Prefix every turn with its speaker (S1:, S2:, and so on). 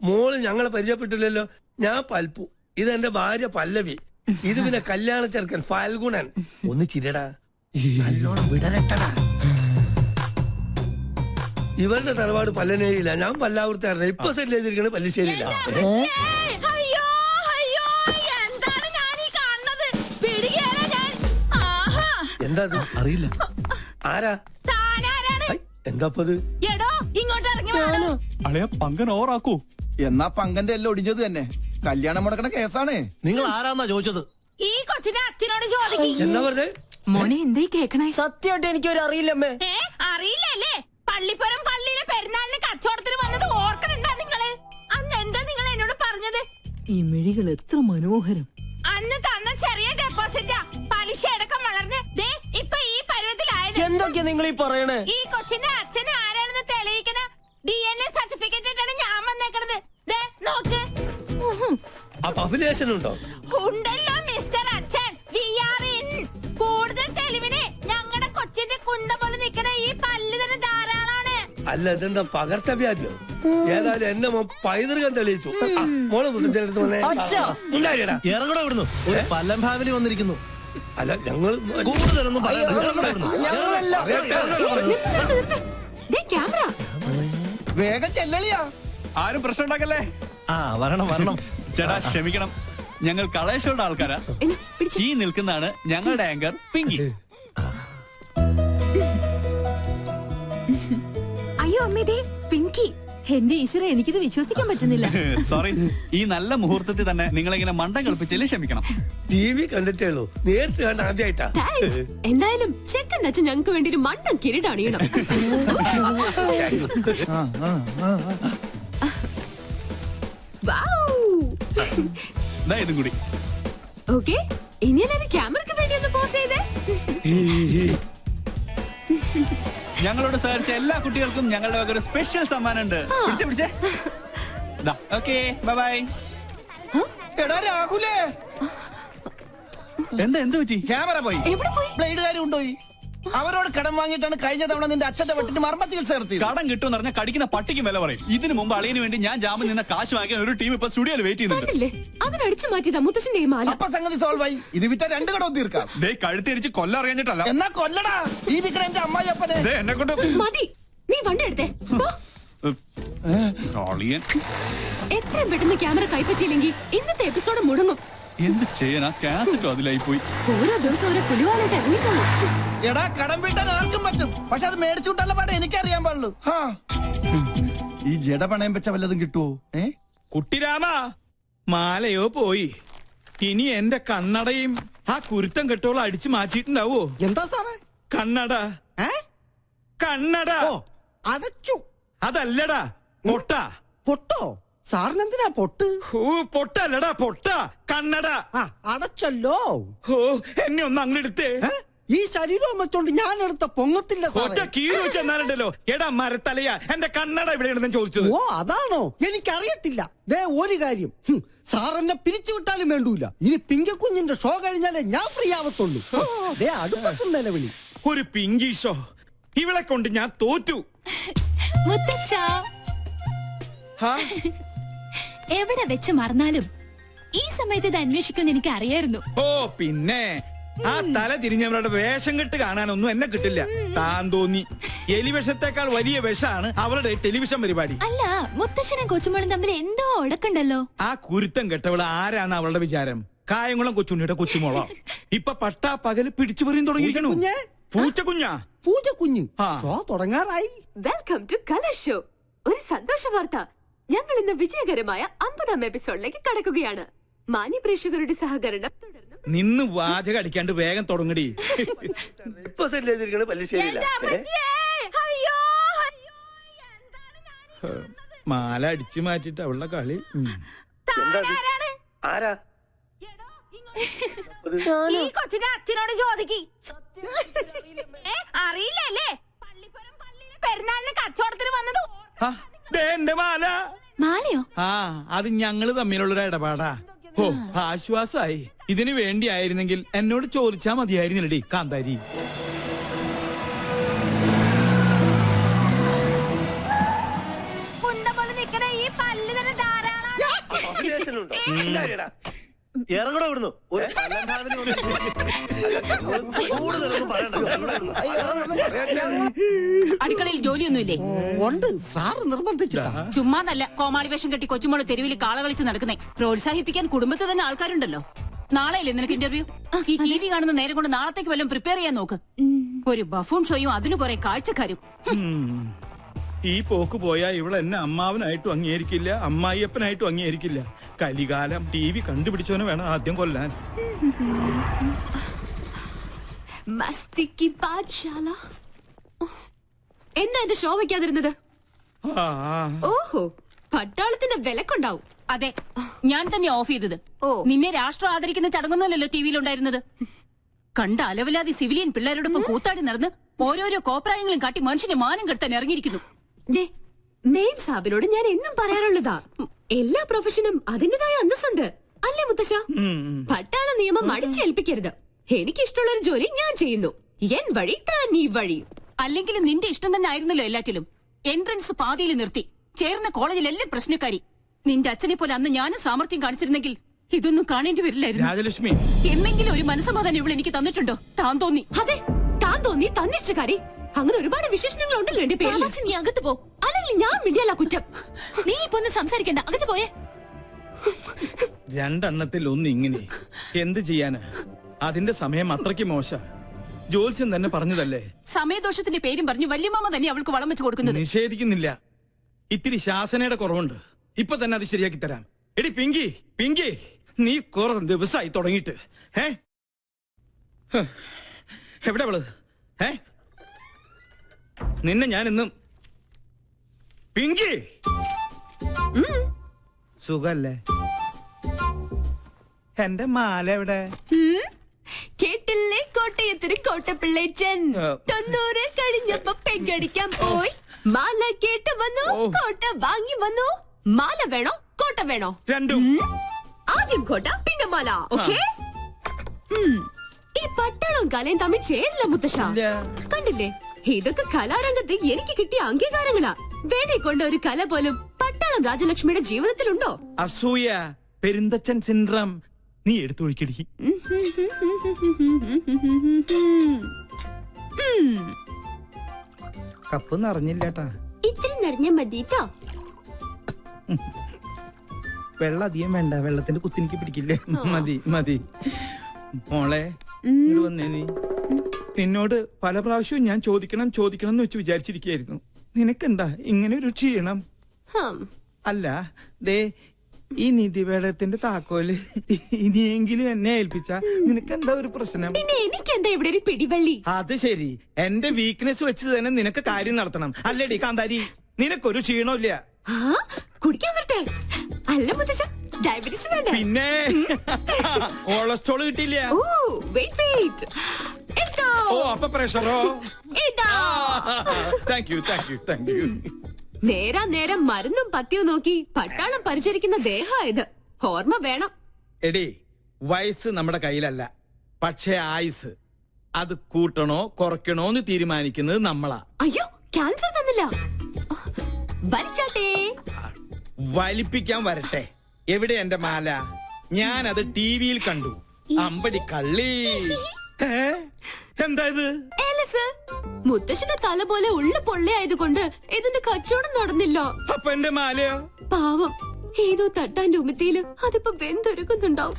S1: മോള് ഞങ്ങളെ പരിചയപ്പെട്ടില്ലല്ലോ. ഞാൻ പൽപ്പു, ഇതെന്റെ ഭാര്യ പല്ലവി, ഇത് പിന്നെ കല്യാണ ചെറുക്കൻ ഫാൽഗുണൻ. ഒന്ന് ചിരടാ, നല്ലോണം വിടരട്ടടാ. ഇവരുടെ തറവാട് പല്ലനേരിയില്ല, ഞാൻ പല്ലാവൂർത്താറില്ല. ഇപ്പൊ സെറ്റിൽ ചെയ്തിരിക്കണ പല്ലിശ്ശേരിയില്ല. എന്താ അറിയില്ല. ആരാ? എന്താപ്പത്?
S2: പങ്കൻ ഓറാക്കൂ.
S3: എന്നാ പങ്കന്റെ എല്ലാം ഒടിഞ്ഞത് തന്നെ. കല്യാണം മുടക്കണ കേസാണ്.
S4: നിങ്ങൾ ആരാന്നാ ചോദിച്ചത്?
S5: ഈ കൊച്ചിനെ അച്ഛനോട് ചോദിക്കും.
S1: എന്താ പറഞ്ഞേ?
S5: മോനെ എന്തേ കേക്കണേ?
S6: സത്യമായിട്ട് എനിക്കൊരു അറിയില്ലമ്മേ.
S5: അറിയില്ലല്ലേ? പള്ളിപ്പുറം പള്ളിയിലെ പെരുന്നാളിന് കച്ചവടത്തിന് വന്നത് ഓർക്കണുണ്ടാ നിങ്ങള്? അന്ന് എന്താ നിങ്ങൾ എന്നോട് പറഞ്ഞത്?
S6: ഈ മിഴികൾ എത്ര മനോഹരം.
S5: അന്ന് തന്ന ചെറിയ ഡെപ്പോസിറ്റാ പലിശ അടക്കം വളർന്ന് ദേ ഇപ്പൊ ഈ പരുവത്തിലായത്.
S6: എന്തൊക്കെയാ നിങ്ങൾ ഈ പറയണേ?
S5: ഈ കൊച്ചിന്റെ അച്ഛന് ആരാണെന്ന് തെളിയിക്കണ DNA സർട്ടിഫിക്കറ്റ് ഇട്ടാണ് ഞാൻ വന്നേക്കണത്. ദേ നോക്ക്.
S1: ഉണ്ടോ?
S5: ഉണ്ടല്ലോ മിസ്റ്റർ അച്ഛൻ. We are in. കൂടുതൽ തെളിവിന് ഞങ്ങളുടെ കൊച്ചിന്റെ കുണ്ട പോലെ നിക്കണ ഈ പല്ല് തന്നെ ധാരാളാണ്.
S1: അല്ല, ഇതെന്താ പകർച്ചവ്യാധിയോ? ഏതായാലും എന്നെ പൈതൃകം തെളിയിച്ചു. മോളെ
S4: ഇറങ്ങണോ ഇവിടുന്നു? ഒരു പല്ലം ഫാമിലി വന്നിരിക്കുന്നു.
S1: അല്ല, ഞങ്ങൾ
S4: കൂടുതലൊന്നും
S3: വേഗം ചെല്ലളിയാ.
S2: ആരും പ്രശ്നം ഉണ്ടാക്കല്ലേ?
S4: വരണം വരണം.
S2: ചേട്ടാ ക്ഷമിക്കണം, ഞങ്ങൾ കളേഷോയുടെ ആൾക്കാരാ. ഈ നിൽക്കുന്നതാണ് ഞങ്ങളുടെ ആങ്കർ പിങ്കി.
S5: അയ്യോ അമ്മേ, പിങ്കി. എന്റെ ഈശ്വര, എനിക്കിത് വിശ്വസിക്കാൻ പറ്റുന്നില്ല.
S2: സോറി, ഈ നല്ല മുഹൂർത്തത്തിൽ തന്നെ നിങ്ങളിങ്ങനെ മണ്ടം കളിപ്പിച്ചതിൽ ക്ഷമിക്കണം.
S1: TV കണ്ടിട്ടേ ഉള്ളൂ, നേരിട്ട് കണ്ട ആദ്യമായിട്ടാ.
S5: എന്തായാലും ചെക്കൻ അച്ഛൻ ഞങ്ങൾക്ക് വേണ്ടി ഒരു മണ്ടൻ കിരീടണിയണം.
S2: ഇതും കൂടി.
S5: ഓക്കെ, ഇനി എല്ലാരും ക്യാമറയ്ക്ക് വേണ്ടി ഒന്ന് പോസ് ചെയ്തേ.
S2: ഞങ്ങളോട് സഹകരിച്ച എല്ലാ കുട്ടികൾക്കും ഞങ്ങളുടെ വക ഒരു സ്പെഷ്യൽ സമ്മാനം ഉണ്ട്. പിടിച്ചേ. Okay, bye bye.
S3: എടാ രാഹുലേ,
S2: എന്താ എന്ത് പറ്റി?
S3: ക്യാമറ പോയി. ബ്ലേഡുകാരും ഉണ്ടോയി. അവരോട് കടം വാങ്ങിയിട്ടാണ് കഴിഞ്ഞ തവണ നിന്റെ അച്ഛന്റെ വെട്ടിന് മർമ്മ ചികിത്സ നടത്തിയത്.
S2: കടം കിട്ടുമെന്ന് പറഞ്ഞാൽ കടിക്കുന്ന പട്ടിക്ക് വില പറയും. ഇതിനു മുമ്പ് അളിയന് വേണ്ടി ഞാൻ ജാമ്യം നിന്ന കാശ് വാങ്ങിയ ഒരു ടീം ഇപ്പൊ സ്റ്റുഡിയോയിൽ വെയിറ്റ് ചെയ്യുന്നുണ്ട്.
S5: അതിനടിച്ചു മാറ്റിയതാ മുത്തശ്ശന്റെ മാല.
S3: അപ്പൊ സംഗതി സോൾവ് ആയി. ഇത് വിറ്റ 2 കടവും തീർക്കാം.
S2: കഴുത്തിരിച്ച് കൊല്ലം അറിയാഞ്ഞിട്ടല്ല.
S3: എന്നാ കൊല്ലടാ. ഈ നിക്കണ എന്റെ അമ്മായിയപ്പനെ
S2: എന്നെ കൊണ്ട്
S5: മതി. നീ വണ്ടി എടുത്തേ. എത്രയും പെട്ടെന്ന് ക്യാമറ കൈപ്പറ്റിയില്ലെങ്കിൽ ഇന്നത്തെ എപ്പിസോഡ് മുടങ്ങും.
S2: എന്ത് ചെയ്യാനാ? കാസറ്റോ അതിലായി പോയി.
S5: ഓരോ ദിവസം ഓരോ പുലിവാലായിട്ട് ഇറങ്ങിക്കോളൂ.
S3: എടാ, കടം വീട്ടാൻ ആർക്കും പറ്റും, പക്ഷെ അത് മേടിച്ചുവിട്ടുള്ള പാടെ എനിക്കറിയാൻ പാടുള്ളൂ. ഈ ജട പണയം വെച്ച വല്ലതും കിട്ടുവോ?
S7: കുട്ടിരാമ, മാലയോ പോയി. ഇനി എന്റെ കണ്ണടയും ആ കുരുത്തം കെട്ടോളം അടിച്ചു മാറ്റിയിട്ടുണ്ടാവോ?
S6: എന്താ സാറേ?
S7: കണ്ണട. കണ്ണട
S6: അടച്ചു.
S7: അതല്ലടാ, പൊട്ട.
S6: പൊട്ടോ? സാറിനെന്തിനാ പൊട്ട്?
S7: പൊട്ടല്ലടാ, പൊട്ട. കണ്ണട
S6: അടച്ചല്ലോ.
S7: എന്നെ ഒന്ന് അങ്ങെടുത്തേ.
S6: ഈ ശരീരം വെച്ചോണ്ട് ഞാൻ എടുത്ത പൊങ്ങത്തില്ല.
S7: ഒറ്റ കീറി വെച്ചെന്നാലുണ്ടല്ലോ. എടാ മരത്തലയാ, എന്റെ കണ്ണട എവിടെയാണെന്ന് ചോദിച്ചത്.
S6: ഓ അതാണോ? എനിക്കറിയത്തില്ല. ദേ ഒരു കാര്യം, സാർ എന്നെ പിരിച്ചുവിട്ടാലും വേണ്ടൂല. ഇനി പിങ്കക്കുഞ്ഞിന്റെ ഷോ കഴിഞ്ഞാലേ ഞാൻ ഫ്രീ ആവത്തുള്ളൂ. ദേ അടുപ്പത്തും നിലവിളി.
S7: ഒരു പിങ്കി ഷോ? ഇവളെ കൊണ്ട് ഞാൻ തോറ്റു.
S5: എവിടെ വെച്ച് മറന്നാലും ഈ സമയത്ത് ഇത് അന്വേഷിക്കുമെന്ന് എനിക്ക് അറിയായിരുന്നു.
S7: ഓ പിന്നെ, ആ തല തിരിഞ്ഞവരുടെ വേഷം കെട്ട് കാണാനൊന്നും എന്നെ കിട്ടില്ല. താൻ തോന്നി. എലിവിഷത്തേക്കാൾ വലിയ വിഷമാണ് അവരുടെ ടെലിവിഷൻ പരിപാടി.
S5: അല്ല, മുത്തശ്ശനും കൊച്ചുമോളും തമ്മിൽ എന്തോ ഉടക്കുണ്ടല്ലോ.
S7: ആ കുരുത്തം കെട്ടവള് ആരാണ് അവളുടെ വിചാരം? കായംകുളം കൊച്ചുണ്ണിയുടെ കൊച്ചുമോളോ? ഇപ്പൊ പട്ടാ പകല് പിടിച്ചു പറിയും തുടങ്ങിയിരിക്കണു. പൂച്ചക്കുഞ്ഞാ?
S6: പൂജക്കുഞ്ഞ് ഷോ തുടങ്ങാറായി.
S5: Welcome to colour show. ഒരു സന്തോഷ വാർത്ത. ഞങ്ങൾ ഇന്ന് വിജയകരമായ 50ാം എപ്പിസോഡിലേക്ക് കടക്കുകയാണ്. മാന്യ പ്രേക്ഷകരുടെ സഹകരണം തുടർന്നും.
S7: നിന്ന് വാചകം അടിക്കാണ്ട് വേഗം തുടങ്ങടി.
S1: ഇപ്പൊ സെറ്റിൽ ചെയ്തിരിക്കണ പല്ലിശ്ശേരിയില്ല.
S7: മാല അടിച്ചു മാറ്റിട്ട് അവളുടെ കളി.
S1: ആരാ?
S5: ഈ കൊച്ചിനെ അച്ഛനോട് ചോദിക്കി. അറിയില്ലല്ലേ? പള്ളിപ്പുറം പള്ളിയിലെ പെരുന്നാളിന് കച്ചവടത്തിന് വന്നത്.
S7: എന്റെ മാല.
S5: മാലയോ?
S7: അത് ഞങ്ങള് തമ്മിലുള്ളൊരു ഇടപാടാ. ഓ, ആശ്വാസായി. ഇതിനു വേണ്ടിയായിരുന്നെങ്കിൽ എന്നോട് ചോദിച്ചാ മതിയായിരുന്നില്ലടി കാന്താരി.
S5: കുണ്ട പോലെ നിക്കണ ഈ പല്ല്
S1: അഭിനയത്തിനുണ്ടോ? ഇല്ലാരിടാ.
S4: ഇറങ്ങണോ ഇവിടുന്ന് ഒരു പല്ലം ഫാമിലി
S1: കൂടുതലൊന്നും പറയണ്ട. ഇറങ്ങടാ ഇവിടുന്ന്.
S8: അടുക്കളയിൽ ജോലിയൊന്നുമില്ലേ?
S6: ഉണ്ട് സാറ് നിർബന്ധിച്ചിട്ടാ.
S8: ചുമ്മാതല്ല കോമാളി വേഷം കെട്ടി കൊച്ചുമോള് തെരുവിൽ കാള കളിച്ച് നടക്കുന്നേ. പ്രോത്സാഹിപ്പിക്കാൻ കുടുംബത്തിൽ തന്നെ ആൾക്കാരുണ്ടല്ലോ. നാളെയല്ലേ നിനക്ക് ഇന്റർവ്യൂ? ഈ ടി വി കാണുന്ന നേരം കൊണ്ട് നാളത്തേക്ക് വല്ലതും പ്രിപ്പയർ ചെയ്യാൻ നോക്ക്. ഒരു ബഫൂൺ ഷോയും അതിന് കുറെ കാഴ്ചക്കാരും.
S7: ഈ പോക്ക് പോയാ ഇവിടെ എന്നെ അമ്മാവനായിട്ടും അംഗീകരിക്കില്ല, അമ്മായിയപ്പനായിട്ടും അംഗീകരിക്കില്ല. കലികാലം ടി വി കണ്ടുപിടിച്ചോനെ വേണം ആദ്യം കൊല്ലാൻ.
S5: മസ്തിക്ക് പാഠശാല. എന്നാ എന്റെ ഷോ വെക്കാതിരുന്നത്?
S7: ആ,
S5: ഓഹോ, പട്ടാളത്തിന്റെ വിലക്കുണ്ടാവും.
S8: അതെ, ഞാൻ തന്നെ ഓഫ് ചെയ്തത്.
S5: ഓ.
S8: നിന്നെ രാഷ്ട്രം ആദരിക്കുന്ന ചടങ്ങൊന്നുമല്ലല്ലോ ടി വിയിലുണ്ടായിരുന്നത്. കണ്ട അലവിലാതി സിവിലിയൻ പിള്ളേരോടൊപ്പം കൂത്താടി നടന്ന് ഓരോരോ കോപ്രായങ്ങളും കാട്ടി മനുഷ്യനെ മാനം കെടുത്താൻ ഇറങ്ങിയിരിക്കുന്നു.
S5: മെയിൻ സാബിനോട് ഞാൻ എന്നും പറയാറുള്ളതാ, എല്ലാ പ്രൊഫഷനും അതിന്റേതായ അന്തസ്സുണ്ട് അല്ലേ മുത്തശ്ശ? പട്ടാള നിയമം അടിച്ചേൽപ്പിക്കരുത്. എനിക്കിഷ്ടമുള്ള ഒരു ജോലി ഞാൻ ചെയ്യുന്നു. എൻ വഴി താൻ ഈ വഴി.
S8: അല്ലെങ്കിലും നിന്റെ ഇഷ്ടം തന്നെ ആയിരുന്നല്ലോ എല്ലാറ്റിലും. എൻട്രൻസ് പാതിയിൽ നിർത്തി ചേർന്ന കോളേജിലെല്ലാം പ്രശ്നക്കാരി. നിന്റെ അച്ഛനെ പോലെ അന്ന് ഞാനും സാമർത്ഥ്യം കാണിച്ചിരുന്നെങ്കിൽ ഇതൊന്നും കാണേണ്ടി വരില്ലായിരുന്നു.
S7: രാജലക്ഷ്മി,
S8: എന്നെങ്കിലും ഒരു മനസ്സമാധാനം ഇവിടെ എനിക്ക് തന്നിട്ടുണ്ടോ? താൻ തോന്നി.
S5: അതെ, താൻ തോന്നി, തന്നിഷ്ടക്കാരി. അങ്ങനെ ഒരുപാട് വിശേഷണങ്ങൾ ഉണ്ടല്ലോ എന്റെ പേരിൽ. നീ അകത്ത് പോ, അല്ലെങ്കിൽ ഞാൻ മിണ്ടിയല്ല കുറ്റം. നീ ഇപ്പൊ ഒന്ന് സംസാരിക്കണ്ട, അകത്ത് പോയേ.
S7: രണ്ടെണ്ണത്തിൽ ഒന്ന് ഇങ്ങനെ എന്ത് ചെയ്യാന്? അതിന്റെ സമയം അത്രയ്ക്ക് മോശ. ജോത്സ്യം തന്നെ പറഞ്ഞതല്ലേ.
S8: സമയദോഷത്തിന്റെ പേരും പറഞ്ഞു വല്യമാമ തന്നെ അവൾക്ക് വളം വെച്ച് കൊടുക്കുന്നത്.
S7: നിഷേധിക്കുന്നില്ല, ഇത്തിരി ശാസനയുടെ കുറവുണ്ട്. ഇപ്പൊ തന്നെ അത് ശരിയാക്കി തരാം. എടി പിങ്കി, പിങ്കി, നീ കുറെ ദിവസമായി തുടങ്ങിയിട്ട്. എവിടെ അവള്? നിന്നെ ഞാൻ ഇന്നും. പിങ്കി, സുഖല്ലേ? എന്റെ മാല എവിടെ?
S5: കേട്ടില്ലേ കോട്ടയത്തൊരു കോട്ടപ്പിള്ളേച്ചൻ 90 കഴിഞ്ഞപ്പോ പെങ്കടിക്കാൻ പോയി. മാല കേട്ട് വന്നു, കോട്ട വാങ്ങി വന്നു. മാല വേണോ കോട്ട വേണോ?
S7: രണ്ടും.
S5: ആദ്യം കോട്ട പിന്നെ മാല. ഓക്കേ. ഈ പട്ടാളവും കലയും തമ്മിൽ ചേരില്ല മുത്തശ്ശ. കണ്ടില്ലേ, ഇതൊക്കെ കലാരംഗത്ത് എനിക്ക് കിട്ടിയ അംഗീകാരങ്ങളാ. വേണേ കൊണ്ട ഒരു കല പോലും പട്ടാളം രാജലക്ഷ്മിയുടെ ജീവിതത്തിലുണ്ടോ?
S7: അസൂയ, പെരുന്തച്ചൻ സിൻഡ്രം. നീ എടുത്തൊഴിക്കടി. കപ്പ് നിറഞ്ഞില്ലേട്ടാ.
S5: ഇത്തിരി നിറഞ്ഞ മതിട്ടോ.
S7: വെള്ളം അധികം വേണ്ട, വെള്ളത്തിന്റെ കുത്തിനിക്ക് പിടിക്കില്ലേ. മതി മതി. മോളെ ഇങ്ങോട്ട് വന്നേ. നീ നിന്നോട് പല പ്രാവശ്യവും ഞാൻ ചോദിക്കണം ചോദിക്കണം എന്ന് വെച്ച് വിചാരിച്ചിരിക്കുകയായിരുന്നു. നിനക്കെന്താ ഇങ്ങനെ ഒരു ക്ഷീണം? അല്ല, ദേ ഈ നിധിവേടത്തിന്റെ താക്കോല് ഇനിയെങ്കിലും എന്നെ ഏൽപ്പിച്ച നിനക്കെന്താ ഒരു പ്രശ്നം?
S5: പിന്നെ എനിക്കെന്താ ഇവിടെ ഒരു പിടിവള്ളി?
S7: അത് ശരി, എന്റെ വീക്ക്നെസ് വെച്ച് തന്നെ നിനക്ക് കാര്യം നടത്തണം അല്ലേടി കാന്താരി? നിനക്കൊരു ക്ഷീണമില്ല.
S5: കുടിക്കാൻ വരട്ടെ? അല്ല മുത്തശ്ശ, ഡയബറ്റീസ് വേണ്ട.
S7: പിന്നെ കൊളസ്ട്രോൾ കിട്ടിയില്ല.
S5: ഓ വെയിറ്റ് വെയിറ്റ്.
S7: ഓ അപ്പൊ പ്രഷറോ? Thank you.
S5: നേരം മരുന്നും പത്തിയും നോക്കി പട്ടാളം പരിചരിക്കുന്ന ദേഹമായത്. ഓർമ്മ വേണം.
S7: എടി, വയസ്സ് നമ്മുടെ കയ്യിലല്ല, പക്ഷേ ആയുസ് അത് കൂട്ടണോ കുറയ്ക്കണോ എന്ന് തീരുമാനിക്കുന്നത് നമ്മളാ.
S5: അയ്യോ, ക്യാൻസർ തന്നില്ല. വലിച്ചാട്ടേ.
S7: വലിപ്പിക്കാൻ വരട്ടെ. എവിടെ എന്റെ മാല? ഞാനത് ടിവിയിൽ കണ്ടു. അമ്പടി കള്ളി. എന്താ ഇത്?
S5: മുത്തശ്ശന്റെ തല പോലെ ഉള്ള പൊള്ളയായതുകൊണ്ട് ഇതിന്റെ കച്ചവടം നടന്നില്ല.
S7: അപ്പൊ എന്റെ മാലയോ?
S5: പാവം, ഏതോ തട്ടാന്റെ ഉമിത്തിയില് അതിപ്പോ വെന്തൊരുക്കുന്നുണ്ടാവും.